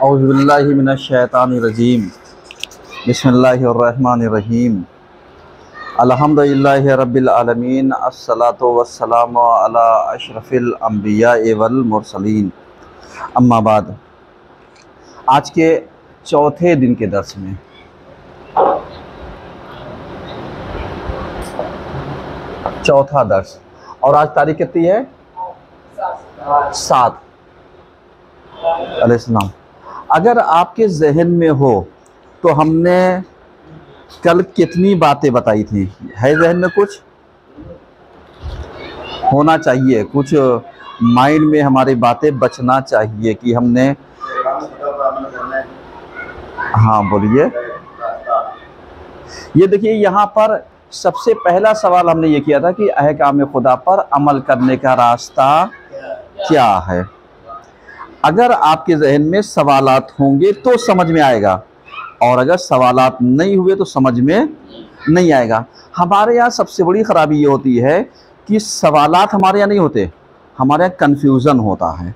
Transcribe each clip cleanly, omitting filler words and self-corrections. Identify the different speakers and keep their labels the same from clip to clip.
Speaker 1: औज़ु बिल्लाहि मिनश शैतानिर रजीम। बिस्मिल्लाहिर्रहमानिर्रहीम। अल्हम्दुलिल्लाहि रब्बिल आलमीन। अस्सलातु वस्सलामु अला अशरफिल अंबिया वल मुरसलीन। अम्मा बाद। आज के चौथे दिन के दर्स में चौथा दर्स, और आज तारीख कितनी है? 7 अलैहिस्सलाम। अगर आपके जहन में हो तो हमने कल कितनी बातें बताई थी? है जहन में? कुछ होना चाहिए, कुछ माइंड में हमारी बातें बचना चाहिए कि हमने। हाँ बोलिए। ये देखिए, यहाँ पर सबसे पहला सवाल हमने ये किया था कि अहकाम खुदा पर अमल करने का रास्ता क्या है। अगर आपके जहन में सवालात होंगे तो समझ में आएगा, और अगर सवालात नहीं हुए तो समझ में नहीं आएगा। हमारे यहाँ सबसे बड़ी ख़राबी ये होती है कि सवालात हमारे यहाँ नहीं होते, हमारे यहाँ कन्फ्यूज़न होता है।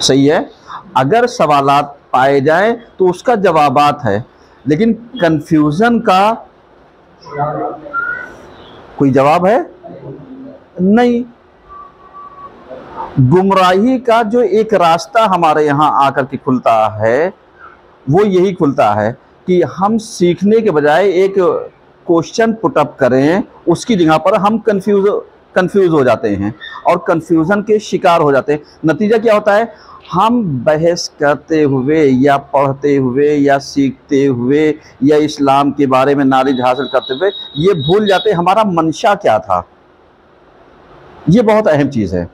Speaker 1: सही है, अगर सवालात पाए जाएं तो उसका जवाबात है, लेकिन कन्फ्यूज़न का कोई जवाब है नहीं। गुमराही का जो एक रास्ता हमारे यहाँ आकर के खुलता है वो यही खुलता है कि हम सीखने के बजाय एक क्वेश्चन पुटअप करें, उसकी जगह पर हम कंफ्यूज हो जाते हैं और कंफ्यूजन के शिकार हो जाते हैं। नतीजा क्या होता है? हम बहस करते हुए या पढ़ते हुए या सीखते हुए या इस्लाम के बारे में नॉलेज हासिल करते हुए ये भूल जाते हैं हमारा मंशा क्या था। ये बहुत अहम चीज़ है।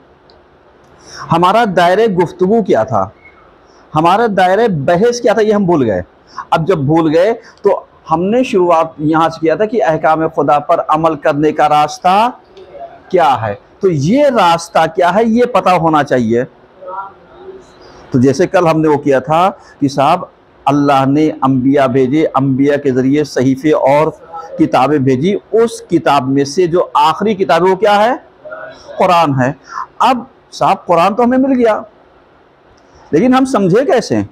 Speaker 1: हमारा दायरे गुफ्तगू क्या था, हमारा दायरे बहस क्या था, ये हम भूल गए। अब जब भूल गए तो हमने शुरुआत यहाँ से किया था कि अहकाम खुदा पर अमल करने का रास्ता क्या है। तो ये रास्ता क्या है ये पता होना चाहिए। तो जैसे कल हमने वो किया था कि साहब अल्लाह ने अंबिया भेजे, अंबिया के ज़रिए सहीफ़े और किताबें भेजी, उस किताब में से जो आखिरी किताब है वो क्या है? कुरान है। अब साहब कुरान तो हमें मिल गया, लेकिन हम समझे कैसे,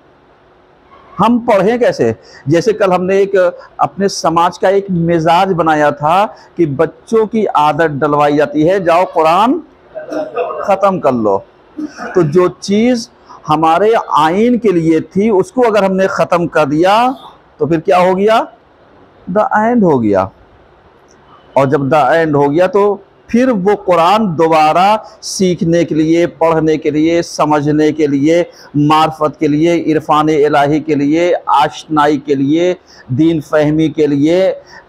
Speaker 1: हम पढ़ें कैसे? जैसे कल हमने एक अपने समाज का एक मिजाज बनाया था कि बच्चों की आदत डलवाई जाती है, जाओ कुरान ख़त्म कर लो। तो जो चीज़ हमारे आइन के लिए थी उसको अगर हमने ख़त्म कर दिया तो फिर क्या हो गया? द एंड हो गया। और जब द एंड हो गया तो फिर वो कुरान दोबारा सीखने के लिए, पढ़ने के लिए, समझने के लिए, मार्फत के लिए, इरफान इलाही के लिए, आशनाई के लिए, दीन फहमी के लिए,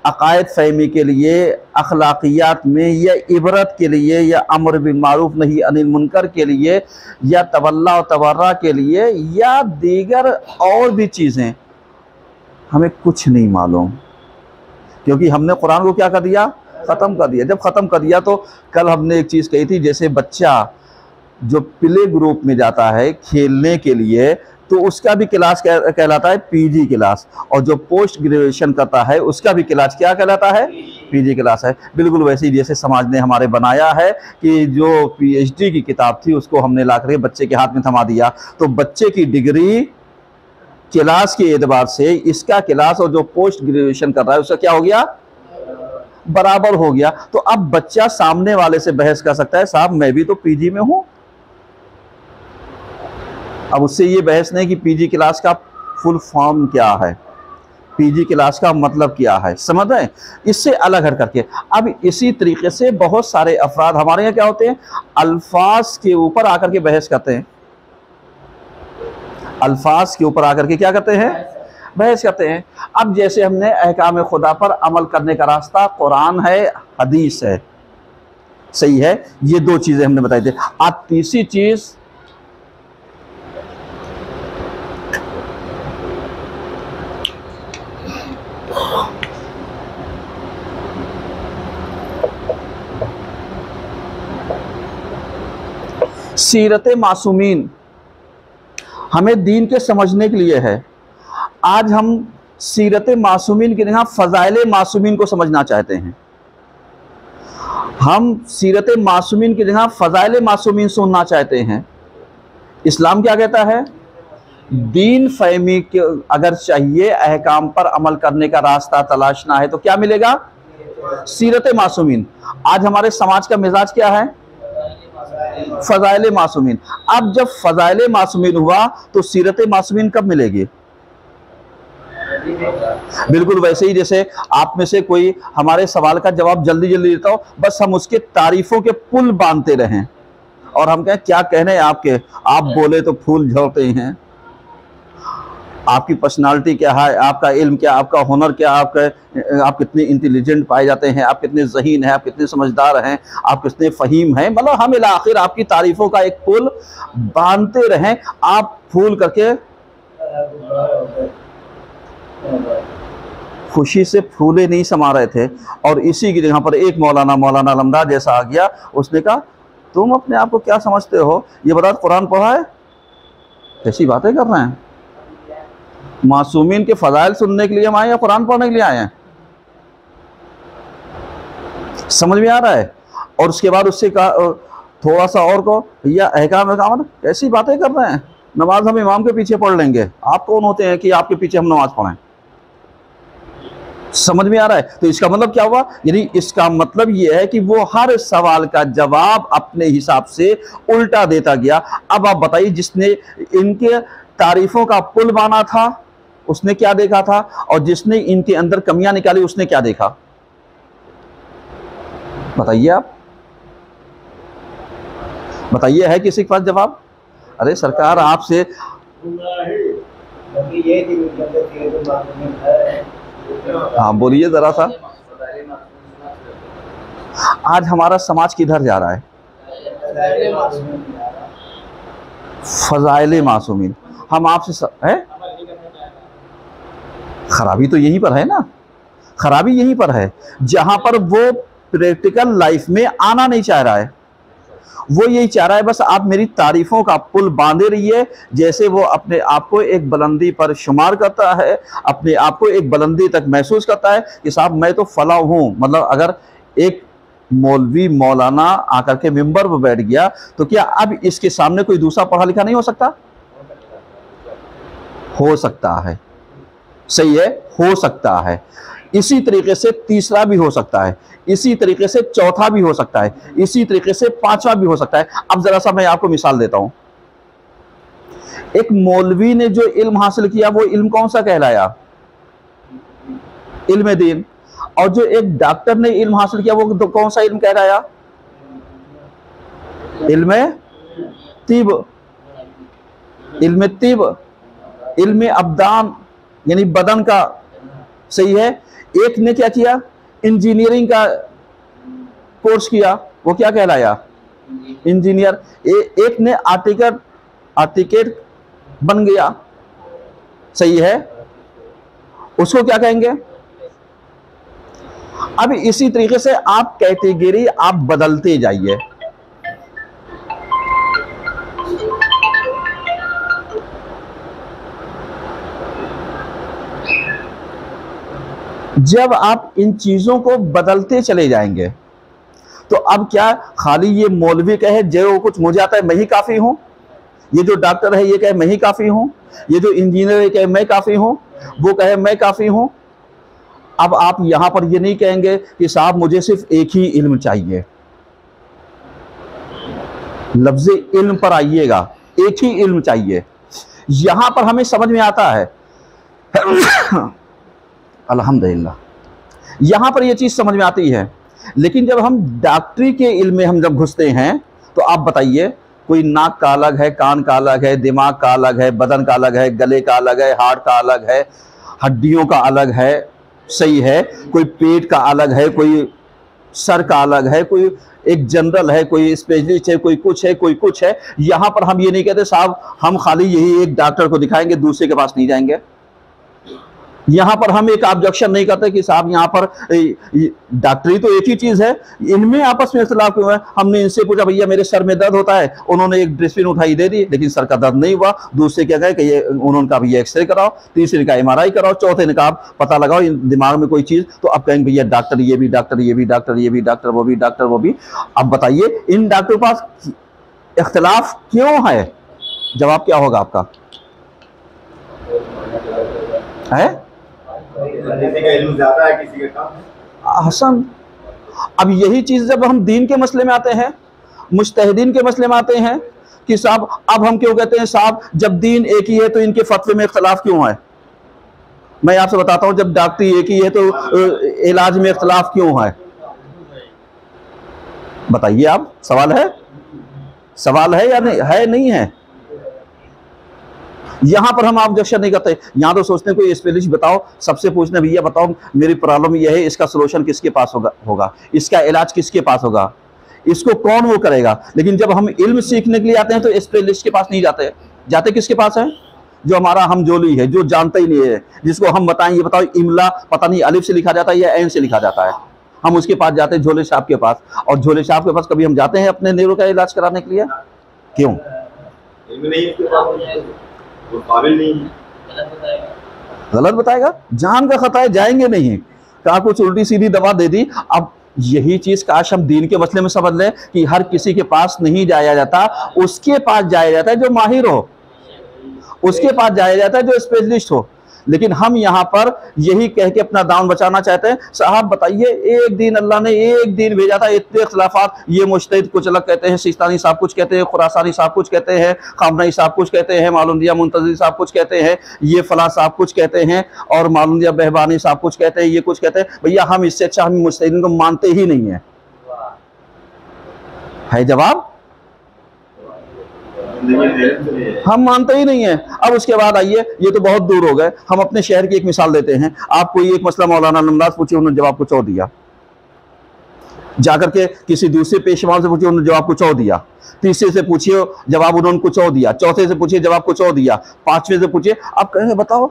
Speaker 1: अकायद फहमी के लिए, अखलाकियात में, या इबरत के लिए, या अमर बिल मारूफ नही अनिल मुनकर के लिए, या तवल्ला व तवर्रा के लिए, या दीगर और भी चीज़ें, हमें कुछ नहीं मालूम, क्योंकि हमने कुरान को क्या कर दिया? ख़त्म कर दिया। जब ख़त्म कर दिया तो कल हमने एक चीज़ कही थी, जैसे बच्चा जो प्ले ग्रुप में जाता है खेलने के लिए तो उसका भी क्लास कहलाता है पीजी क्लास, और जो पोस्ट ग्रेजुएशन करता है उसका भी क्लास क्या कहलाता है? पीजी क्लास है। बिल्कुल वैसे ही जैसे समाज ने हमारे बनाया है कि जो पीएचडी की किताब थी उसको हमने ला कर बच्चे के हाथ में थमा दिया, तो बच्चे की डिग्री क्लास के एतबार से इसका क्लास और जो पोस्ट ग्रेजुएशन कर रहा है उसका क्या हो गया? बराबर हो गया। तो अब बच्चा सामने वाले से बहस कर सकता है, साहब मैं भी तो पीजी में हूं। अब उससे ये बहस नहीं कि पीजी क्लास का फुल फॉर्म क्या है, पीजी क्लास का मतलब क्या है, समझ रहे हैं? इससे अलग हट करके अब इसी तरीके से बहुत सारे अफराद हमारे यहाँ क्या होते हैं, अल्फाज के ऊपर आकर के बहस करते हैं। अल्फाज के ऊपर आकर के क्या करते हैं? बहस करते हैं। अब जैसे हमने अहकाम खुदा पर अमल करने का रास्ता कुरान है, हदीस है, सही है, ये दो चीज़ें हमने बताई थी। अब तीसरी चीज़ सीरत मासूमीन हमें दीन के समझने के लिए है। आज हम सीरत मासूमीन की जगह फ़ज़ाइल मासूमीन को समझना चाहते हैं। हम सीरत मासूमीन की जगह फ़ज़ाइल मासूमीन सुनना चाहते हैं। इस्लाम क्या कहता है? दीन फहमी के अगर चाहिए, अहकाम पर अमल करने का रास्ता तलाशना है तो क्या मिलेगा? सीरत मासूमीन। आज हमारे समाज का मिजाज क्या है? फ़ज़ाइल मासूमीन। अब जब फ़ज़ाइल मासूमीन हुआ तो सीरत मासूमीन कब मिलेगी? बिल्कुल वैसे ही जैसे आप में से कोई हमारे सवाल का जवाब जल्दी जल्दी देता हो, बस हम उसके तारीफों के पुल बांधते रहें और हम कहें क्या कहने आपके, आप बोले तो फूल झड़ते हैं। आपकी पर्सनालिटी क्या है, आपका इल्म क्या, आपका हुनर क्या, आप कितने इंटेलिजेंट पाए जाते हैं, आप कितने ज़हीन हैं, आप कितने समझदार हैं, आप कितने फ़हीम हैं। मतलब हम इला आखिर आपकी तारीफ़ों का एक पुल बांधते रहें। आप फूल करके खुशी से फूले नहीं समा रहे थे और इसी की जगह पर एक मौलाना अलमदार जैसा आ गया। उसने कहा तुम अपने आप को क्या समझते हो, ये बता कुरान पढ़ा है? ऐसी बातें कर रहे हैं। मासूमीन के फ़ज़ाइल सुनने के लिए हम आए या कुरान पढ़ने के लिए आए हैं? समझ में आ रहा है? और उसके बाद उससे कहा थोड़ा सा और को या अहकाम ऐसी बातें कर रहे हैं। नमाज हम इमाम के पीछे पढ़ लेंगे, आप कौन होते हैं कि आपके पीछे हम नमाज पढ़ें? समझ में आ रहा है? तो इसका मतलब क्या हुआ? यानी इसका मतलब यह है कि वो हर सवाल का जवाब अपने हिसाब से उल्टा देता गया। अब आप बताइए, जिसने इनके तारीफों का पुल बाना था उसने क्या देखा था, और जिसने इनके अंदर कमियां निकाली उसने क्या देखा? बताइए, आप बताइए, है किसी के पास जवाब? अरे सरकार आपसे हाँ बोलिए जरा सा। आज हमारा समाज किधर जा रहा है? फ़ज़ाइल मासूमीन। हम आपसे है, खराबी तो यहीं पर है ना, खराबी यहीं पर है जहां पर वो प्रैक्टिकल लाइफ में आना नहीं चाह रहा है। वो यही चाह रहा है बस आप मेरी तारीफों का पुल बांधे रहिए। जैसे वो अपने आप को एक बुलंदी पर शुमार करता है, अपने आप को एक बुलंदी तक महसूस करता है कि साहब मैं तो फला हूँ। मतलब अगर एक मौलवी मौलाना आकर के मिंबर पर बैठ गया तो क्या अब इसके सामने कोई दूसरा पढ़ा लिखा नहीं हो सकता? हो सकता है, सही है, हो सकता है। इसी तरीके से तीसरा भी हो सकता है, इसी तरीके से चौथा भी हो सकता है, इसी तरीके से पांचवा भी हो सकता है। अब जरा सा मैं आपको मिसाल देता हूं। एक मौलवी ने जो इल्म हासिल किया वो इल्म कौन सा कहलाया? इल्म दीन। और जो एक डॉक्टर ने इल्म हासिल किया वो कौन सा इल्म कहलाया? इल्म तिब, इल्म तिब, इल्म अब्दान यानी बदन का, सही है। एक ने क्या किया? इंजीनियरिंग का कोर्स किया, वो क्या कहलाया? इंजीनियर। एक ने आर्टिकेट बन गया, सही है, उसको क्या कहेंगे? अब इसी तरीके से आप कैटेगरी आप बदलते जाइए। जब आप इन चीजों को बदलते चले जाएंगे तो अब क्या खाली ये मौलवी कहे जो कुछ मुझे आता है मैं ही काफी हूं, ये जो डॉक्टर है ये कहे मैं ही काफी हूं, ये जो इंजीनियर है कहे मैं काफी हूं, वो कहे मैं काफी हूं। अब आप यहां पर ये नहीं कहेंगे कि साहब मुझे सिर्फ एक ही इल्म चाहिए। लफ्ज़ इल्म पर आइएगा, एक ही इल्म चाहिए। यहां पर हमें समझ में आता है अल्हम्दुलिल्लाह, यहां पर यह चीज समझ में आती है। लेकिन जब हम डॉक्टरी के इल्म में हम जब घुसते हैं तो आप बताइए, कोई नाक का अलग है, कान का अलग है, दिमाग का अलग है, बदन का अलग है, गले का अलग है, हार्ट का अलग है, हड्डियों का अलग है, सही है, कोई पेट का अलग है, कोई सर का अलग है, कोई एक जनरल है, कोई स्पेशलिस्ट है, कोई कुछ है, कोई कुछ है। यहां पर हम ये नहीं कहते साहब हम खाली यही एक डॉक्टर को दिखाएंगे, दूसरे के पास नहीं जाएंगे। यहाँ पर हम एक ऑब्जेक्शन नहीं करते कि साहब यहाँ पर डॉक्टरी तो एक ही चीज है, इनमें आपस में इख्तिलाफ क्यों है। हमने इनसे पूछा भैया मेरे सर में दर्द होता है, उन्होंने एक ड्रेसिन उठाई दे दी, लेकिन सर का दर्द नहीं हुआ। दूसरे क्या कहे कि ये, उन्होंने कहा भैया एक्सरे कराओ, तीसरे का MRI कराओ, चौथे ने कहा पता लगाओ दिमाग में कोई चीज, तो अब कहेंगे भैया डॉक्टर ये भी डॉक्टर, ये भी डॉक्टर, ये भी डॉक्टर, वो भी डॉक्टर, वो भी। अब बताइए इन डॉक्टर के पास इख्तिलाफ क्यों है? जवाब क्या होगा आपका? है
Speaker 2: किसी का इल्म ज्यादा है, किसी का कम।
Speaker 1: हसन, अब यही चीज जब हम दीन के मसले में आते हैं, मुज्तहिदीन के मसले में आते हैं कि साहब अब हम क्यों कहते हैं साहब जब दीन एक ही है तो इनके फतवे में इख्तिलाफ क्यों है? मैं आपसे बताता हूं, जब डॉक्टरी एक ही है तो इलाज में इख्तिलाफ क्यों है? बताइए आप। सवाल है, सवाल है या नहीं है? नहीं है। यहां पर हम ऑब्जेक्शन नहीं करते, यहां तो सोचते हैं कोई स्पेशलिस्ट बताओ, सबसे पूछने भैया बताओ मेरी प्रॉब्लम यह है, इसका सोल्यूशन किसके पास होगा, इसका इलाज किसके पास होगा, इसको कौन वो करेगा। लेकिन जब हम इल्म सीखने के लिए आते हैं तो स्पेशलिस्ट के पास नहीं जाते, जाते किसके पास है? जो हमारा हमजोली है, जो जानता ही नहीं है, जिसको हम बताएं ये बताओ इमला पता नहीं अलिफ से लिखा जाता है या ऐन से लिखा जाता है, हम उसके पास जाते हैं, झोले साहब के पास। और झोले साहब के पास कभी हम जाते हैं अपने नेहरू का इलाज कराने के लिए? क्यों? गलत बताएगा, जान का खता है, जाएंगे नहीं। कहा कुछ उल्टी सीधी दवा दे दी। अब यही चीज काश हम दीन के मसले में समझ लें कि हर किसी के पास नहीं जाया जाता, उसके पास जाया जाता है जो माहिर हो, उसके पास जाया जाता है जो स्पेशलिस्ट हो। लेकिन हम यहाँ पर यही कह के अपना दाम बचाना चाहते हैं। साहब बताइए, एक दिन अल्लाह ने एक दिन भेजा था, इतने इख्तिलाफात, ये मुज्तहिद कुछ अलग कहते हैं, सिस्तानी साहब कुछ कहते हैं, खुरासानी साहब कुछ कहते हैं, खामनई साहब कुछ कहते हैं, मालूमदिया मुंतज़िर साहब कुछ कहते हैं, ये फला साहब कुछ कहते हैं, और मालूमदिया बहबानी साहब कुछ कहते हैं, ये कुछ कहते हैं। भैया हम इससे अच्छा हम मुज्तहिदीन को मानते ही नहीं है जवाब, हम मानते ही नहीं है। अब उसके बाद आइए, ये तो बहुत दूर हो गए, हम अपने शहर की एक मिसाल देते हैं। आपको एक मसला मौलाना नमराज पूछे, उन्होंने जवाब कुछ और दिया, जाकर के किसी दूसरे पेशवा से पूछिए, उन्होंने जवाब कुछ और दिया, तीसरे से पूछिए जवाब उन्होंने कुछ और दिया, चौथे से पूछिए जवाब कुछ और दिया, पांचवें से पूछिए। आप कहेंगे बताओ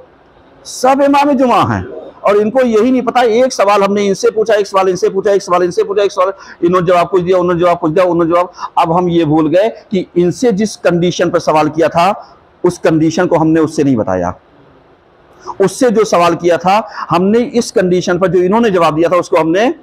Speaker 1: सब इमाम जुमा हैं और इनको यही नहीं पता, एक सवाल हमने इनसे पूछा, एक सवाल इनसे पूछा, एक सवाल इनसे पूछा, एक सवाल इन्होंने जवाब कुछ दिया, उन्होंने जवाब कुछ दिया, उन्होंने जवाब। अब हम ये भूल गए कि इनसे जिस कंडीशन पर सवाल किया था उस कंडीशन को हमने उससे नहीं बताया, उससे जो सवाल किया था हमने इस कंडीशन पर जो इन्होंने जवाब दिया था उसको हमने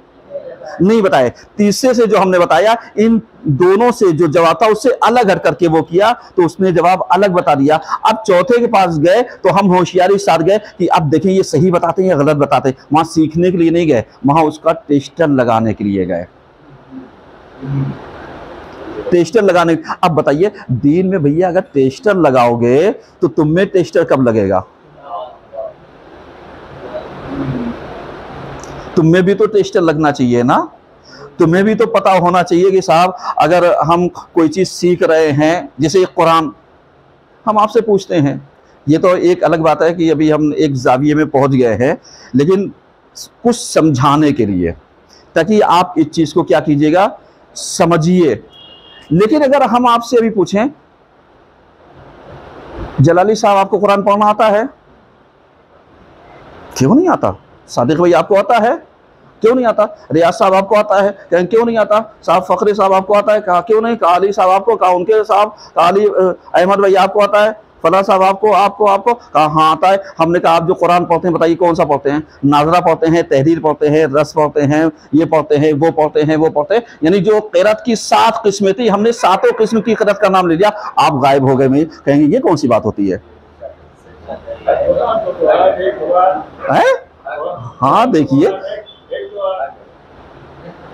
Speaker 1: नहीं बताया। तीसरे से जो हमने बताया, इन दोनों से जो जवाब था उससे अलग हट करके वो किया तो उसने जवाब अलग बता दिया। अब चौथे के पास गए तो हम होशियारी के साथ गए कि अब देखें ये सही बताते हैं या गलत बताते हैं। वहां सीखने के लिए नहीं गए, वहां उसका टेस्टर लगाने के लिए गए, टेस्टर लगाने। अब बताइए दीन में भैया अगर टेस्टर लगाओगे तो तुम में टेस्टर कब लगेगा? तुम्हें भी तो टेस्टर लगना चाहिए ना, तुम्हें भी तो पता होना चाहिए कि साहब अगर हम कोई चीज सीख रहे हैं, जैसे कुरान हम आपसे पूछते हैं, ये तो एक अलग बात है कि अभी हम एक जाविये में पहुंच गए हैं, लेकिन कुछ समझाने के लिए ताकि आप इस चीज को क्या कीजिएगा, समझिए। लेकिन अगर हम आपसे अभी पूछें जलाली साहब आपको कुरान पढ़ना आता है? क्यों नहीं आता? सादिक भाई आपको आता है? क्यों नहीं आता? रियाज साहब आपको आता है? क्यों नहीं आता? साहब फखरी साहब आपको आता है? कहा क्यों नहीं? कहा अली साहब आपको, कहा उनके साहब, कहा अली अहमद भाई आपको आता है? फला साहब आपको आपको आपको कहा हाँ आता है। हमने कहा आप जो कुरान पढ़ते हैं बताइए कौन सा पढ़ते हैं? नाजरा पढ़ते हैं, तहरीर पढ़ते हैं, रस पढ़ते हैं, ये पढ़ते हैं, वो पढ़ते हैं, वो पढ़ते हैं। यानी जो क़िरात की 7 किस्में थी, हमने 7 किस्म की क़िरात का नाम ले लिया, आप गायब हो गए। में कहेंगे ये कौन सी बात होती है? हाँ देखिए,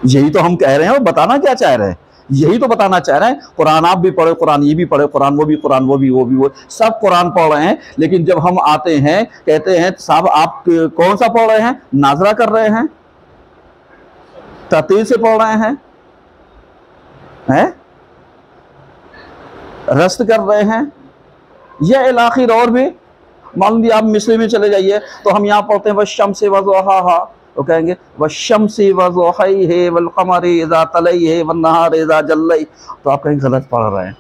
Speaker 1: यही तो हम कह रहे हैं और बताना क्या चाह रहे हैं, यही तो बताना चाह रहे हैं। कुरान आप भी पढ़े, कुरान ये भी पढ़े, कुरान वो भी, कुरान वो भी, वो भी, वो सब कुरान पढ़ रहे हैं। लेकिन जब हम आते हैं कहते हैं साहब आप कौन सा पढ़ रहे हैं? नाजरा कर रहे हैं, तरतील से पढ़ रहे हैं, रस्त कर रहे हैं, यह इलाखिर और भी मालूम भी। आप मिस्र में चले जाइए तो हम यहाँ पढ़ते हैं वश्शम्स वज़ुहाहा, तो कहेंगे वश्शम्सी वज़ुहैहि वल क़मरी इज़ा तलैहि वन नहारि इज़ा जल्लैहि, तो आप कहीं गलत पढ़ रहे हैं।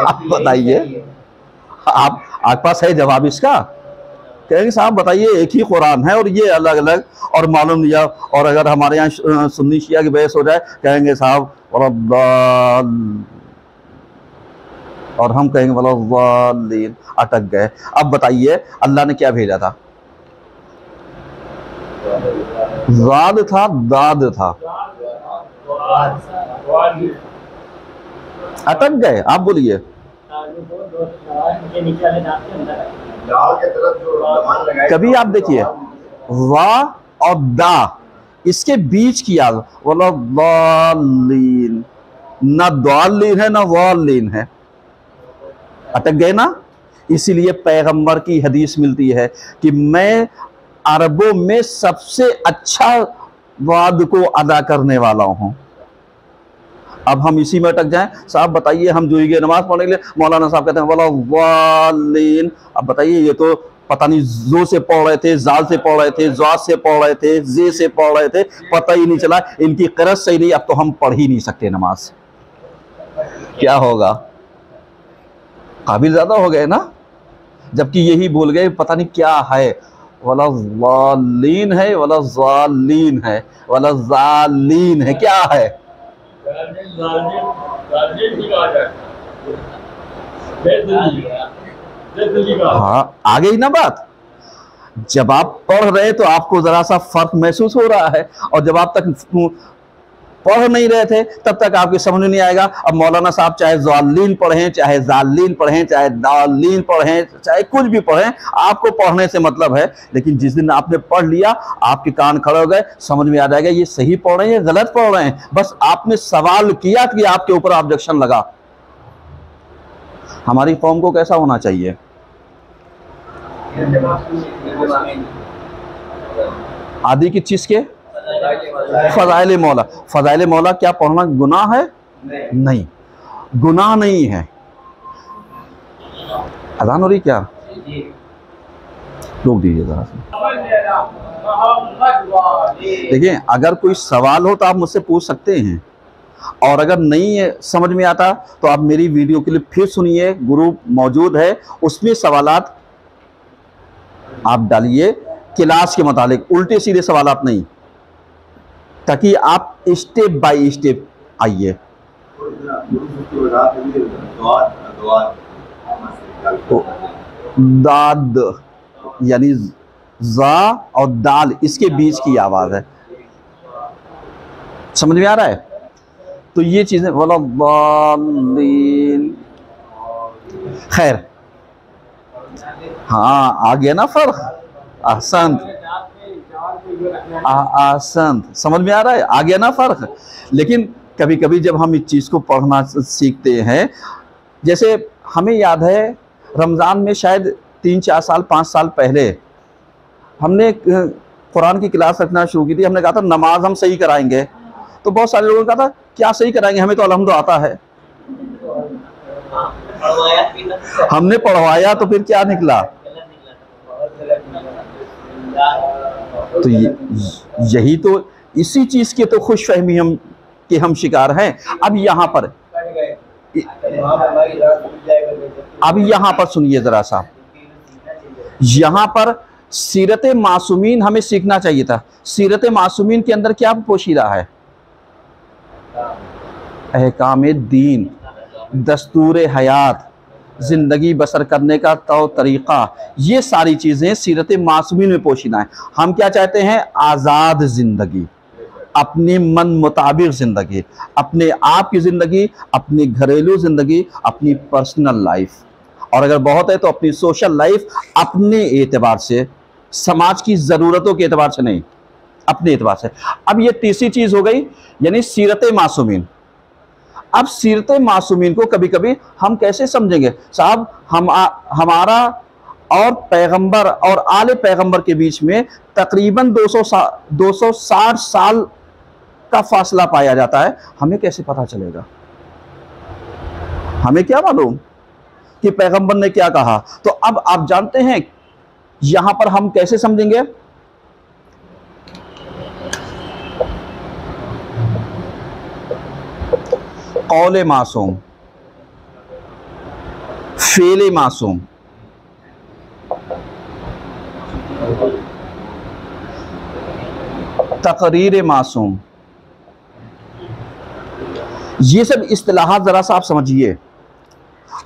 Speaker 1: आप बताइए, आपके पास है जवाब इसका? कहेंगे साहब बताइए, एक ही कुरान है और ये अलग अलग और मालूम लिया। और अगर हमारे यहाँ सुन्नी शिया की बहस हो जाए, कहेंगे साहब और हम कहेंगे वलद्दालीन, अटक गए। अब बताइए अल्लाह ने क्या भेजा था? ज़ाद था, दाद था, अटक गए। आप बोलिए। कभी आप देखिए वा और दा, इसके बीच किया वलद्दालीन, ना दालीन है ना वालीन है, अटक गए ना। इसीलिए पैगंबर की हदीस मिलती है कि मैं अरबों में सबसे अच्छा वाद को अदा करने वाला हूं। अब हम इसी में अटक जाएं। साहब बताइए, हम जो ये नमाज पढ़ने के लिए मौलाना साहब कहते हैं वलद्दालीन, अब बताइए ये तो पता नहीं जो से पढ़ रहे थे, जाल से पढ़ रहे थे, ज़ाद से पढ़ रहे थे, जे से पढ़ रहे थे, पता ही नहीं चला। इनकी क़िरात सही नहीं, अब तो हम पढ़ ही नहीं सकते नमाज। क्या होगा? काबिल ज़्यादा हो गए ना, जबकि यही बोल गए पता नहीं क्या है, वलद्दालीन है, वलद्दालीन है, वलद्दालीन है, क्या है? हाँ, आ गई ना बात। जब आप पढ़ रहे तो आपको जरा सा फर्क महसूस हो रहा है, और जब आप तक पढ़ नहीं रहे थे तब तक आपकी समझ नहीं आएगा। अब मौलाना साहब चाहे ज़ालीन पढ़ें, चाहे ज़ालीन पढ़ें, चाहे दालीन पढ़ें, चाहे कुछ भी पढ़ें, आपको पढ़ने से मतलब है। लेकिन जिस दिन आपने पढ़ लिया, आपके कान खड़े हो गए, समझ में आ जाएगा ये सही पढ़ रहे हैं या गलत पढ़ रहे हैं। बस आपने सवाल किया कि आपके ऊपर ऑब्जेक्शन लगा। हमारी कौम को कैसा होना चाहिए? आदि की चीज के फज़ाइल मौला। फज़ाइल मौला क्या पढ़ना गुनाह है? नहीं, गुनाह नहीं है। अजान हो रही क्या? रोक दीजिए जरा सा। देखिए, अगर कोई सवाल हो तो आप मुझसे पूछ सकते हैं, और अगर नहीं समझ में आता तो आप मेरी वीडियो के लिए फिर सुनिए, ग्रुप मौजूद है, उसमें सवालात आप डालिए क्लास के मुतालिक, उल्टे सीधे सवालात नहीं, ताकि आप स्टेप बाय स्टेप आइए। दाद यानी जा और दाल, इसके बीच की आवाज है। समझ में आ रहा है? तो ये चीजें वलद्दालीन, खैर हाँ आ गया ना फर्क। ahsant, ahsant, समझ में आ रहा है? आ गया ना फर्क। लेकिन कभी कभी जब हम इस चीज़ को पढ़ना सीखते हैं, जैसे हमें याद है रमज़ान में शायद 3-4 साल 5 साल पहले हमने कुरान की क्लास रखना शुरू की थी। हमने कहा था नमाज हम सही कराएंगे, तो बहुत सारे लोगों ने कहा था क्या सही कराएंगे, हमें तो अलहम्दु आता है। हमने पढ़वाया तो फिर क्या निकला? तो यही तो, इसी चीज के तो खुशफहमी हम शिकार हैं। अब यहाँ पर सुनिए जरा सा, यहाँ पर सीरत मासूमीन हमें सीखना चाहिए था। सीरत मासूमीन के अंदर क्या पोशीदा है? अहकाम दीन, दस्तूर हयात, ज़िंदगी बसर करने का तरीक़ा, ये सारी चीज़ें सीरत मासूमीन में पोशीदा हैं। हम क्या चाहते हैं? आज़ाद ज़िंदगी, अपने मन मुताबिक ज़िंदगी, अपने आप की ज़िंदगी, अपनी घरेलू ज़िंदगी, अपनी पर्सनल लाइफ, और अगर बहुत है तो अपनी सोशल लाइफ, अपने एतबार से, समाज की ज़रूरतों के एतबार से नहीं, अपने एतबार से। अब ये तीसरी चीज़ हो गई, यानी सीरत मासूमीन। अब सीरत मासूमीन को कभी कभी हम कैसे समझेंगे? साहब हमारा और पैगंबर और आले पैगंबर के बीच में तकरीबन 260 साल का फासला पाया जाता है। हमें कैसे पता चलेगा? हमें क्या मालूम कि पैगंबर ने क्या कहा? तो अब आप जानते हैं यहां पर हम कैसे समझेंगे? कौले मासूम, फेले मासूम, तकरीर मासूम, ये सब इस्तिलाहात जरा सा आप समझिए।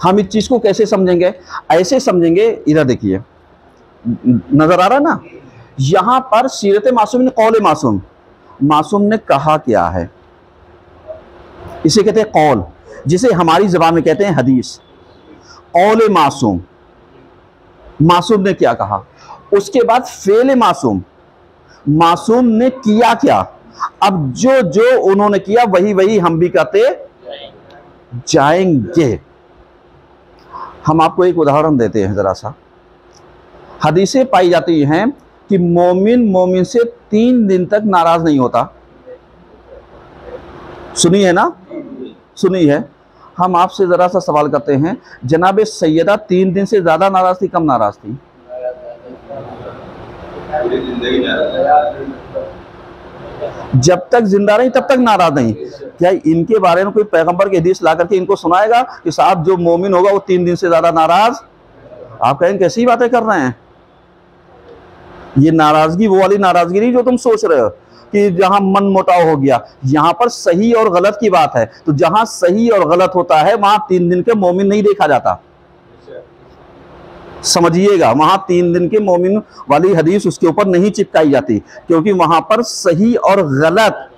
Speaker 1: हम इस चीज को कैसे समझेंगे? ऐसे समझेंगे, इधर देखिए, नजर आ रहा है ना, यहां पर सीरत मासूम ने कौल मासूम, मासूम ने कहा क्या है, इसे कहते हैं कौल, जिसे हमारी जबान में कहते हैं हदीस। कौल मासूम, मासूम ने क्या कहा। उसके बाद फेल मासूम, मासूम ने किया क्या। अब जो जो उन्होंने किया वही वही हम भी करते जाएंगे। हम आपको एक उदाहरण देते हैं जरा सा। हदीसें पाई जाती हैं कि मोमिन मोमिन से 3 दिन तक नाराज नहीं होता। सुनी है ना? सुनी है। हम आपसे जरा सा सवाल करते हैं, जनाब सैयदा 3 दिन से ज्यादा नाराज थी, कम नाराज थी? जब तक जिंदा रही तब तक नाराज नहीं। क्या इनके बारे में कोई पैगंबर की हदीस ला करके इनको सुनाएगा कि साहब जो मोमिन होगा वो 3 दिन से ज्यादा नाराज? आप कहेंगे कैसी बातें कर रहे हैं, ये नाराजगी वो वाली नाराजगी नहीं जो तुम सोच रहे हो कि जहां मन मुटाव हो गया। यहां पर सही और गलत की बात है, तो जहां सही और गलत होता है वहां 3 दिन के मोमिन नहीं देखा जाता। समझिएगा, वहां 3 दिन के मोमिन वाली हदीस उसके ऊपर नहीं चिपकाई जाती, क्योंकि वहां पर सही और गलत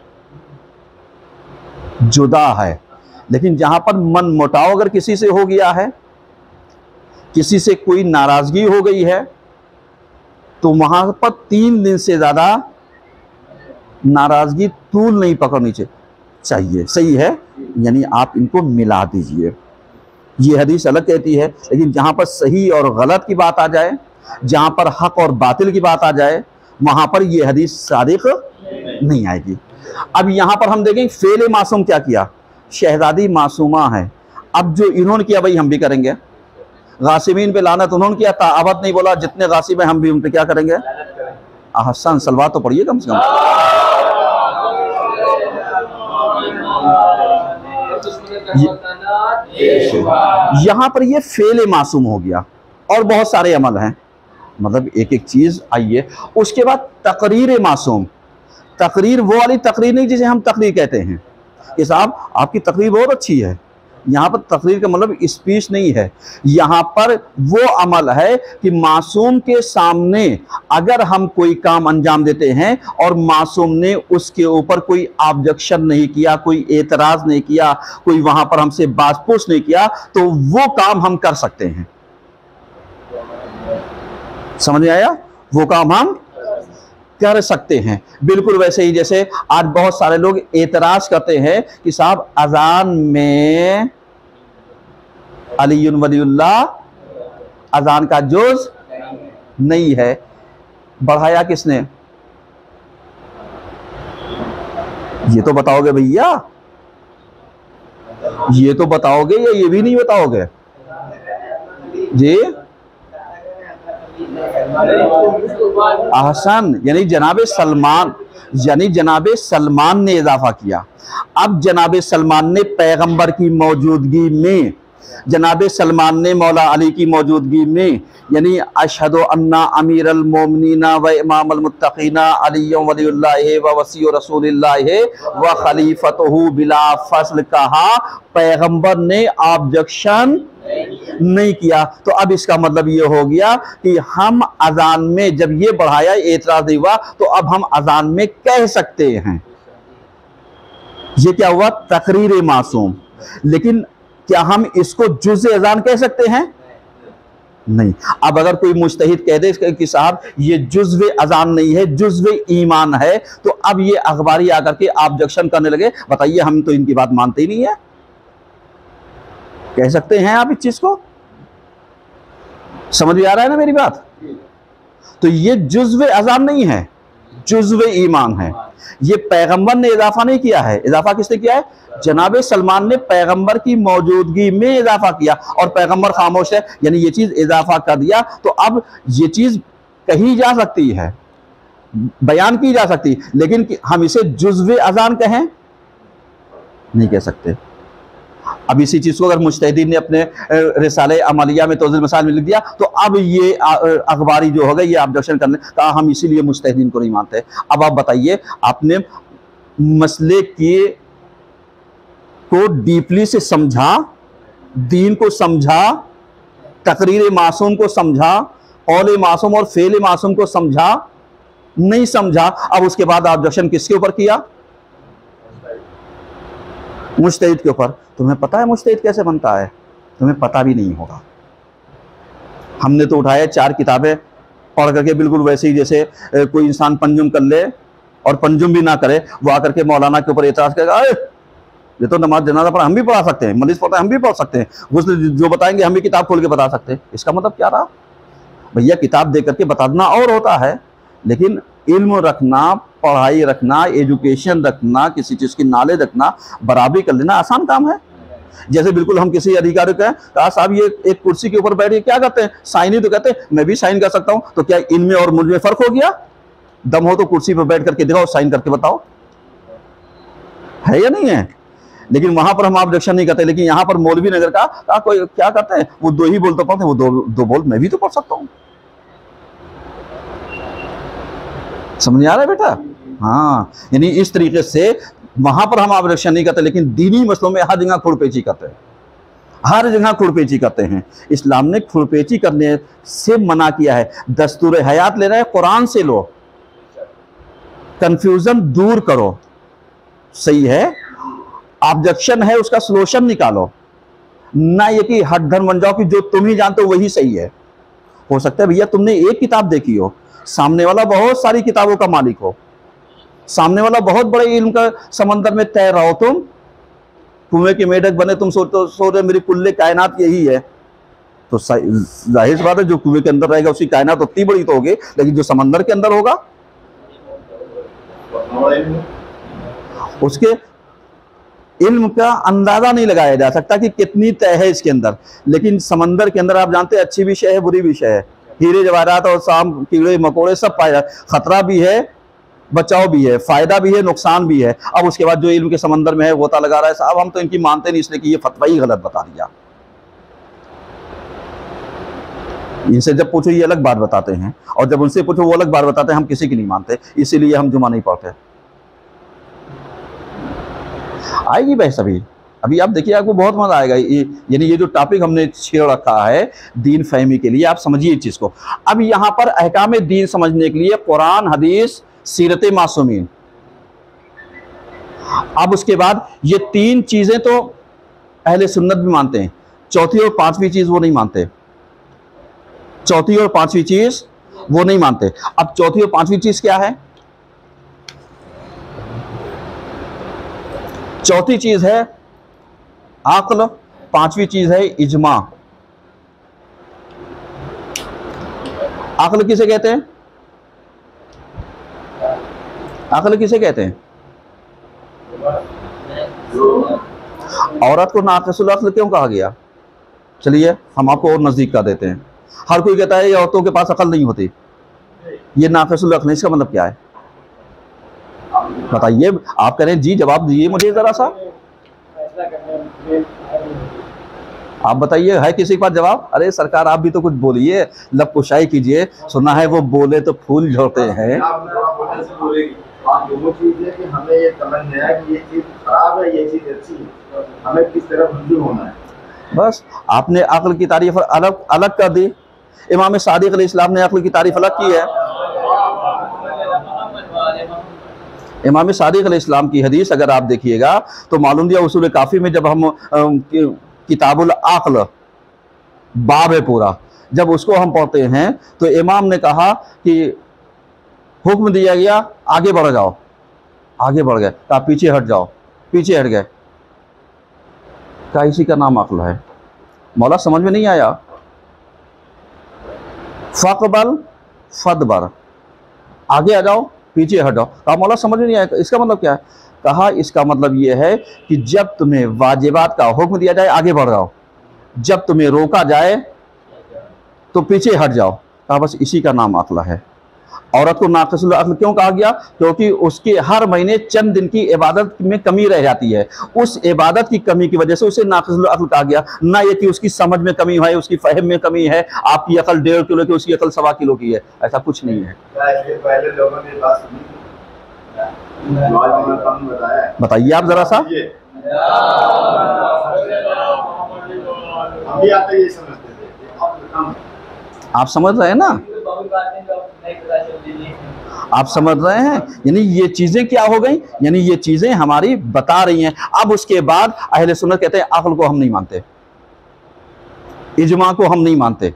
Speaker 1: जुदा है। लेकिन जहां पर मन मुटाव अगर किसी से हो गया है, किसी से कोई नाराजगी हो गई है, तो वहां पर 3 दिन से ज्यादा नाराजगी तूल नहीं पकड़नी चाहिए। सही है, यानी आप इनको मिला दीजिए। ये हदीस अलग कहती है, लेकिन जहां पर सही और गलत की बात आ जाए, जहां पर हक और बातिल की बात आ जाए, वहां पर ये हदीस सादिक नहीं आएगी। अब यहां पर हम देखें फेले मासूम क्या किया, शहजादी मासूमा है। अब जो इन्होंने किया वही हम भी करेंगे। गासिमीन पे लानत उन्होंने किया, ताअवत नहीं बोला, जितने गासिब हैं हम भी उन पे क्या करेंगे? अहसन सलवा तो पढ़िए कम से कम। यहां पर ये फेले मासूम हो गया, और बहुत सारे अमल हैं, मतलब एक एक चीज। आइए उसके बाद तकरीर मासूम। तकरीर वो वाली तकरीर नहीं जिसे हम तकरीर कहते हैं कि साहब आपकी तकरीर बहुत अच्छी है। यहाँ पर तकरीर का मतलब स्पीच नहीं है, यहाँ पर वो अमल है कि मासूम के सामने अगर हम कोई काम अंजाम देते हैं और मासूम ने उसके ऊपर कोई ऑब्जेक्शन नहीं किया, कोई एतराज नहीं किया, कोई वहां पर हमसे बात पूछ नहीं किया, तो वो काम हम कर सकते हैं। समझ में आया? वो काम हम कर सकते हैं। बिल्कुल वैसे ही जैसे आज बहुत सारे लोग एतराज करते हैं कि साहब अजान में अलीयुन वलीउल्लाह अजान का जुज नहीं है। बढ़ाया किसने? ये तो बताओगे भैया, ये तो बताओगे या ये भी नहीं बताओगे जी? ahsan यानी जनाबे सलमान ने इजाफा किया। अब जनाबे सलमान ने पैगंबर की मौजूदगी में, जनाबे सलमान ने मौला अली की मौजूदगी में, यानी अशहदु अन्ना अमीरुल मोमिनीना व इमामुल मुत्तकीना अलीयुम वलीउल्लाह व वसी रसूलिल्लाह व खलीफतहु बिला फस्ल कहा। पैगंबर ने ऑब्जेक्शन नहीं किया। तो अब इसका मतलब ये हो गया कि हम अजान में जब ये बढ़ाया, एतराज नहीं हुआ, तो अब हम अजान में कह सकते हैं। ये क्या हुआ? तकरीर मासूम। लेकिन क्या हम इसको जुज़ अजान कह सकते हैं? नहीं। अब अगर कोई मुज्तहिद कह दे कि साहब ये जुज़्व अजान नहीं है, जुज़्व ईमान है, तो अब ये अखबारी आकर के ऑब्जेक्शन करने लगे, बताइए हम तो इनकी बात मानते ही नहीं है। कह सकते हैं आप इस चीज को? समझ में आ रहा है ना मेरी बात? तो ये जुज़्व अज़ान नहीं है, जुज़्व ईमान है। ये पैगंबर ने इजाफा नहीं किया है। इजाफा किसने किया है? जनाबे सलमान ने पैगंबर की मौजूदगी में इजाफा किया, और पैगंबर खामोश है, यानी ये चीज इजाफा कर दिया। तो अब ये चीज कही जा सकती है, बयान की जा सकती, लेकिन हम इसे जुज़्व अज़ान कहें नहीं कह सकते। अब इसी चीज़ को अगर मुजतहिदीन ने अपने रिसाले अमलिया में तौज़ील मसाइल में लिख दिया, तो अब ये अखबारी जो होगा ये ऑब्जेक्शन करने कहा हम इसीलिए मुजतहिदीन को नहीं मानते। अब आप बताइए, आपने मसले को डीपली से समझा, दीन को समझा, तकरीर मासूम को समझा, कौल मासूम और फेल मासूम को समझा? नहीं समझा। अब उसके बाद ऑब्जेक्शन किसके ऊपर किया? मुजतहिद के ऊपर। तुम्हें पता है मुजतहिद कैसे बनता है? तुम्हें पता भी नहीं होगा। हमने तो उठाया 4 किताबें पढ़ करके, बिल्कुल वैसे ही जैसे कोई इंसान पंजुम कर ले और पंजुम भी ना करे, वो आकर के मौलाना के ऊपर एतराज करेगा, ये तो नमाज जनाजा पर हम भी पढ़ा सकते हैं, मलिस पढ़ता है हम भी पढ़ सकते हैं, गुस्ल जो बताएंगे हम भी किताब खोल के बता सकते हैं। इसका मतलब क्या रहा? भैया किताब दे करके बताना और होता है, लेकिन इल्म रखना, पढ़ाई रखना, एजुकेशन रखना, किसी चीज़ की नॉलेज रखना, बराबरी कर लेना आसान काम है। जैसे बिल्कुल हम किसी अधिकारी को कहा साहब ये एक कुर्सी के ऊपर बैठ के क्या करते हैं? साइन ही तो कहते हैं। मैं भी साइन कर सकता हूँ, तो क्या इनमें और मुझ में फर्क हो गया? दम हो तो कुर्सी पर बैठ करके दिखाओ, साइन करके बताओ, है या नहीं है? लेकिन वहां पर हम ऑब्जेक्शन नहीं करते। लेकिन यहाँ पर मौलवी नगर का कोई क्या करते हैं, वो 2 ही बोल तो पढ़ते हैं, वो दो बोल मैं भी तो पढ़ सकता हूँ। समझ आ रहा है बेटा? हाँ, यानी इस तरीके से वहां पर हम ऑब्जेक्शन नहीं करते, लेकिन दीनी मसलों में हर जगह खुरपेची करते हैं, हर जगह खुरपेची करते हैं। इस्लाम ने खुरपेची करने से मना किया है। दस्तूर हयात ले रहे हैं, कुरान से लो, कंफ्यूजन दूर करो, सही है। ऑब्जेक्शन है, उसका सोल्यूशन निकालो, ना ये कि हट धर्म बन जाओ कि जो तुम ही जानते हो वही सही है। हो सकता है भैया तुमने एक किताब देखी हो, सामने वाला बहुत सारी किताबों का मालिक हो, सामने वाला बहुत बड़े इल्म का समंदर में तैर रहो, तुम कुएं के मेढक बने, तुम सो रहे मेरी कुल्ले कायनात यही है, तो जाहिर सी बात है जो कुएं के अंदर रहेगा उसकी कायनात उतनी बड़ी तो होगी, लेकिन जो समंदर के अंदर होगा उसके इल्म का अंदाजा नहीं लगाया जा सकता कि कितनी तय है इसके अंदर। लेकिन समंदर के अंदर आप जानते हैं अच्छी भी शय है, बुरी भी शय है, हीरे जवाहरात और शाम कीड़े मकोड़े सब पाए जाते, खतरा भी है, बचाव भी है, फायदा भी है, नुकसान भी है। अब उसके बाद जो इल्म के समंदर में है गोता लगा रहा है, साहब हम तो इनकी मानते नहीं इसलिए कि ये फतवा ही गलत बता दिया। इनसे जब पूछो ये अलग बात बताते हैं, और जब उनसे पूछो वो अलग बात बताते हैं। हम किसी की नहीं मानते, इसीलिए हम जुमा नहीं पढ़ते। आएगी बहस अभी आप देखिए, आपको बहुत मजा आएगा। यानी ये जो टॉपिक हमने छेड़ रखा है दीन फहमी के लिए, आप समझिए इस चीज को। अब यहाँ पर अहकाम दीन समझने के लिए कुरान, हदीस, सीरत मासूमीन, अब उसके बाद ये 3 चीजें तो अहले सुन्नत भी मानते हैं, चौथी और पांचवी चीज वो नहीं मानते, चौथी और पांचवी चीज वो नहीं मानते। अब चौथी और पांचवी चीज क्या है? चौथी चीज है अक्ल, पांचवी चीज है इजमा। अक्ल किसे कहते हैं? अक्ल किसे कहते हैं? औरत को नाक़िसुल अक्ल क्यों कहा गया? चलिए हम आपको और नजदीक कर देते हैं। हर कोई कहता है ये औरतों के पास अक्ल नहीं होती, ये नाक़िसुल अक्ल है, इसका मतलब क्या है? बताइए, आप कह रहे हैं जी, जवाब दीजिए मुझे जरा सा, आप बताइए, है किसी के पास जवाब? अरे सरकार आप भी तो कुछ बोलिए, लब कुशाई कीजिए। सुना है वो बोले तो फूल झड़ते हैं।
Speaker 2: दोनों चीज है कि हमें ये समझना है कि ये चीज खराब है, ये चीज अच्छी है, हमें किस तरफ रुजू होना है। बस
Speaker 1: आपने अक्ल की तारीफ अलग अलग कर दी। इमाम सादिक अलैहिस्सलाम ने अक्ल की तारीफ अलग की है। इमाम सादिक अलैहिस्सलाम की हदीस अगर आप देखिएगा तो मालूम दिया उसूल काफ़ी में, जब हम किताबुल अक्ल बाब है पूरा, जब उसको हम पढ़ते हैं तो इमाम ने कहा कि हुक्म दिया गया आगे बढ़ जाओ, आगे बढ़ गए, कहा पीछे हट जाओ, पीछे हट गए, क्या इसी का नाम अक्ल है? मौला समझ में नहीं आया? फकबल फदबर, आगे आ जाओ, पीछे हट जाओ, कहा मौला समझ में नहीं आया, इसका मतलब क्या है? कहा इसका मतलब यह है कि जब तुम्हें वाजिबात का हुक्म दिया जाए आगे बढ़ जाओ, जब तुम्हें रोका जाए तो पीछे हट जाओ। कहा बस इसी का नाम अक्ल है। औरत को नाक़िसुल अक़्ल क्यों कहा गया? क्योंकि उसके हर महीने चंद दिन की इबादत में कमी रह जाती है, उस इबादत की कमी की वजह से उसे नाक़िसुल अक़्ल कहा गया। ना ये कि उसकी समझ में कमी है, उसकी फहम में कमी है, आपकी अकल 1.5 किलो की, उसकी अकल 1.25 किलो की है, ऐसा कुछ नहीं है।
Speaker 2: पहले लोगों ने बात सुनी,
Speaker 1: बताइए आप जरा सा।
Speaker 2: अभी आते ये समझते थे,
Speaker 1: आप समझ रहे हैं ना, आप समझ रहे हैं? यानी ये चीजें क्या हो गई, यानी ये चीजें हमारी बता रही हैं। अब उसके बाद अहले सुन्नत कहते हैं अक़ल को हम नहीं मानते, इजमा को हम नहीं मानते।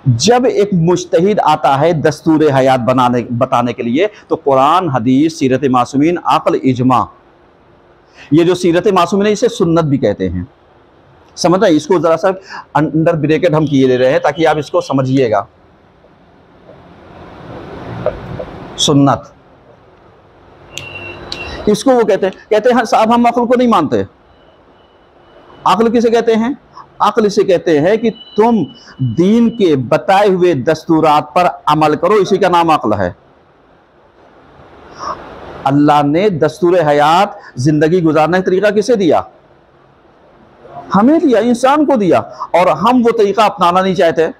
Speaker 1: जब एक मुज्तहिद आता है दस्तूर हयात बताने के लिए, तो कुरान, हदीस, सीरत मासूमीन, अक़ल, इजमा, ये जो सीरत मासूमीन है इसे सुन्नत भी कहते हैं। समझ रहे हैं? इसको जरा सा अंडर ब्रैकेट हम किए ले रहे हैं ताकि आप इसको समझिएगा। सुन्नत इसको वो कहते हैं हाँ साहब हम अक़ल को नहीं मानते। अक़ल किसे कहते हैं? अक़ल इसे कहते हैं कि तुम दीन के बताए हुए दस्तूरात पर अमल करो, इसी का नाम अक़ल है। अल्लाह ने दस्तूर हयात, जिंदगी गुजारने का तरीका किसे दिया? हमें दिया, इंसान को दिया, और हम वो तरीका अपनाना नहीं चाहते।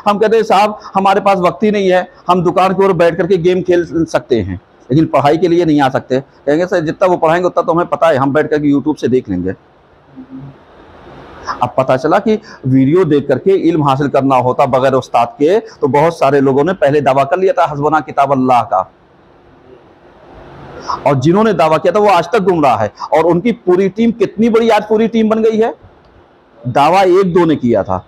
Speaker 1: हम कहते हैं साहब हमारे पास वक्त ही नहीं है, हम दुकान की ओर बैठ करके गेम खेल सकते हैं लेकिन पढ़ाई के लिए नहीं आ सकते। कहेंगे सर जितना वो पढ़ाएंगे उतना तो हमें पता है, हम बैठ करके यूट्यूब से देख लेंगे। अब पता चला कि वीडियो देख करके इल्म हासिल करना होता बगैर उस्ताद के, तो बहुत सारे लोगों ने पहले दावा कर लिया था हस्बना किताब अल्लाह का, और जिन्होंने दावा किया था वो आज तक गुमराह है। और उनकी पूरी टीम कितनी बड़ी आज पूरी टीम बन गई है। दावा 1-2 ने किया था,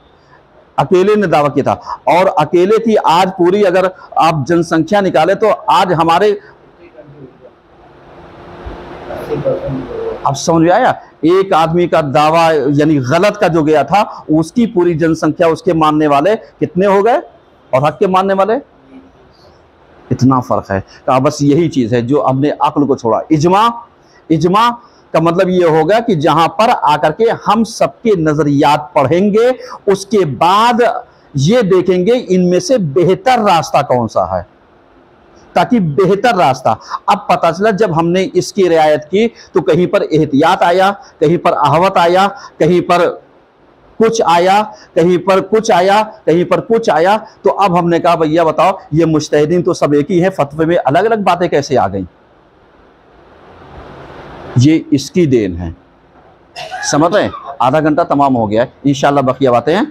Speaker 1: अकेले ने दावा किया था, और अकेले थी आज पूरी, अगर आप जनसंख्या निकाले तो आज हमारे, अब समझ में आया? एक आदमी का दावा यानी गलत का जो गया था, उसकी पूरी जनसंख्या, उसके मानने वाले कितने हो गए और हक के मानने वाले, इतना फर्क है। कहा बस यही चीज है जो हमने अक्ल को छोड़ा। इजमा का मतलब ये होगा कि जहां पर आकर के हम सबके नजरियात पढ़ेंगे, उसके बाद ये देखेंगे इनमें से बेहतर रास्ता कौन सा है, ताकि बेहतर रास्ता। अब पता चला जब हमने इसकी रियायत की तो कहीं पर एहतियात आया, कहीं पर अहवत आया, कहीं पर कुछ आया, कहीं पर कुछ आया, कहीं पर कुछ आया। तो अब हमने कहा भैया बताओ ये मुज्तहिदीन तो सब एक ही है, फतवे में अलग अलग बातें कैसे आ गई? ये इसकी देन है। समझ रहे हैं? आधा घंटा तमाम हो गया है, इंशाल्लाह बकिया बातें हैं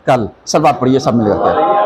Speaker 1: कल। सब बात पढ़िए, सब मिल करके।